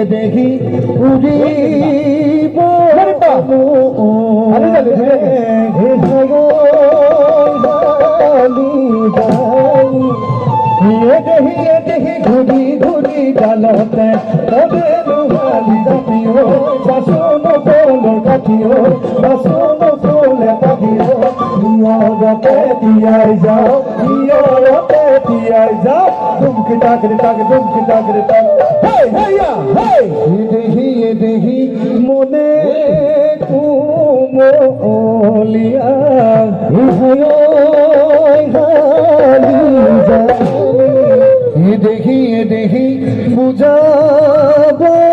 দেখি উড়িব দেখি ঘুরি ঘুরি ডালতে তবে লুহালি জাতিও বাসন কোলে কাটিও বাসন কোলে কাটিও ইয়রতে তিয়াই যাও দুমকি টাকরে টাক হেই হেইয়া হেই দেখি মনে কুমলিয়া দেখি বুঝাবো